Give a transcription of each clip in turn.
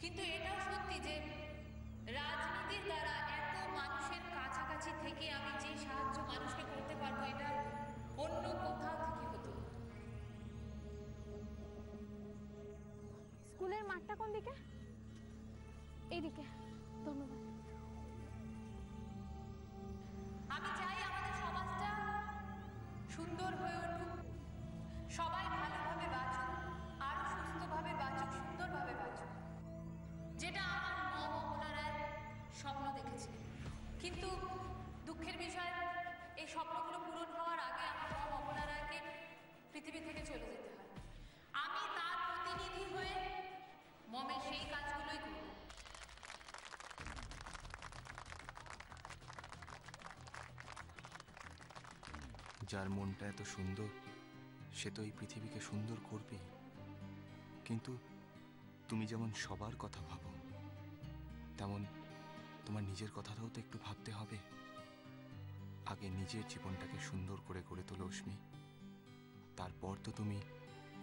কিন্তু এটাও সত্যি যে রাজনীতির দ্বারা এত মানুষের কাছাকাছি থেকে আমি যে সাহায্য মানুষকে করতে পারবো এটা অন্য কোথাও থেকে হতো। স্কুলের মাঠটা কোন দিকে? এইদিকে। ধন্যবাদ। আমি চাই আমাদের সমাজটা সুন্দর হয়ে উঠুক, সবাই ভালোভাবে বাঁচুক, আরো সুস্থভাবে বাঁচুক, সুন্দরভাবে বাঁচুক, যেটা আমার মা অমলা রায় স্বপ্ন দেখেছিলেন। কিন্তু দুঃখের বিষয়, এই স্বপ্নগুলো পূরণ হওয়ার আগে আমার মা অমলা রায়কে পৃথিবী থেকে চলে যেতে হয়। আমি তার প্রতিনিধি হয়ে মমের সেই কাজগুলোই করব। যার মনটা এত সুন্দর সে তো এই পৃথিবীকে সুন্দর করবেই। কিন্তু তুমি যেমন সবার কথা ভাবো, তেমন তোমার নিজের কথাটাও তো একটু ভাবতে হবে। আগে নিজের জীবনটাকে সুন্দর করে গড়ে তোলো অশ্মি, তারপর তো তুমি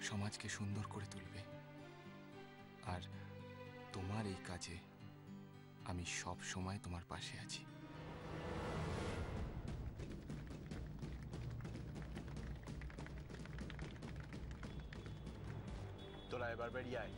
সমাজকে সুন্দর করে তুলবে। আর তোমার এই কাজে আমি সব সময় তোমার পাশে আছি। তোরা এবার বেরিয়ে আয়।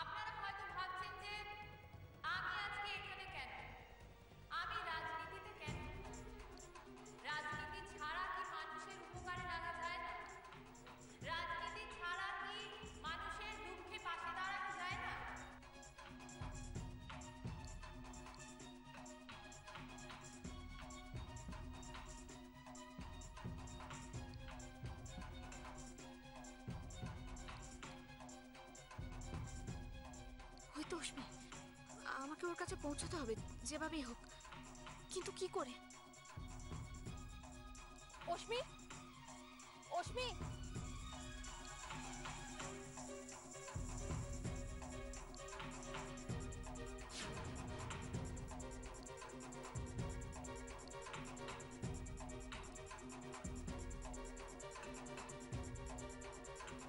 আপনারা হয়তো ভাবছেন যে আমি আজকে এখানে কেন, আমি রাজনীতিতে কেন? রাজনীতি ছাড়া কি মানুষের উপকারে লাগা যায় না? রাজনীতি ছাড়া কি মানুষের দুঃখে পাশে দাঁড়ানো যায় না? ওই তো অশ্মি, আমাকে ওর কাছে পৌঁছাতে হবে যেভাবেই হোক। কিন্তু কি করে? অশ্মি, অশ্মি,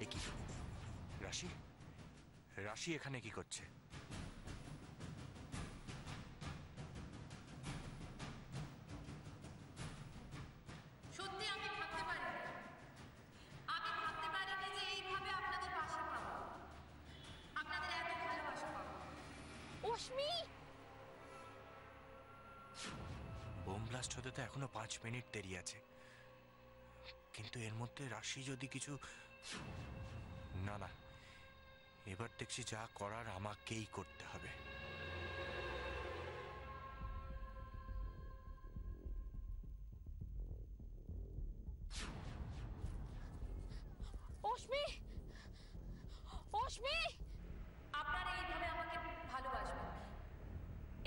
এ কি রাশি? রাশি এখানে কি করছে? সত্যি আমি ভাবতে পারিনি, আমি ভাবতে পারিনি যে এইভাবে আপনাদের পাশে পাবো, আপনাদের এত ভালোবাসা পাবো। অশ্মি! বোম ব্লাস্ট হতে তো এখনো 5 মিনিট দেরি আছে, কিন্তু এর মধ্যে রাশি যদি কিছু না না, এবার দেখছি যা করার আমাকেই করতে হবে। অশ্মি! অশ্মি! আপনারা এইভাবে আমাকে ভালোবাসবেন,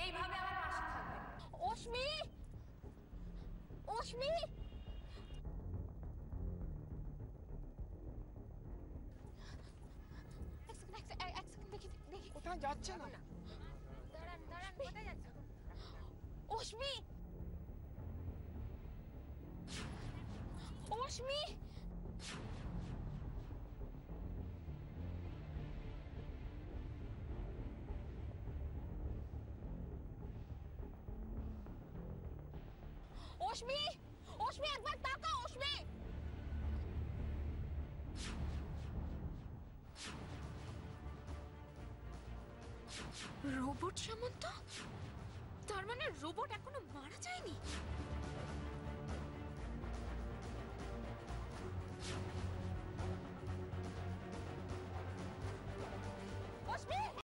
এইভাবে আমার পাশে থাকবেন। অশ্মি! অশ্মি! এক সেকেন্ড দেখি দেখি। কোথায় যাচ্ছে না? দাঁড়ান দাঁড়ান, কোথায় যাচ্ছে? অশ্মি! অশ্মি! অশ্মি! অশ্মি, একবার তাকাও অশ্মি! রোবট সামন্ত? তার মানে রোবট এখনো মারা যায়নি?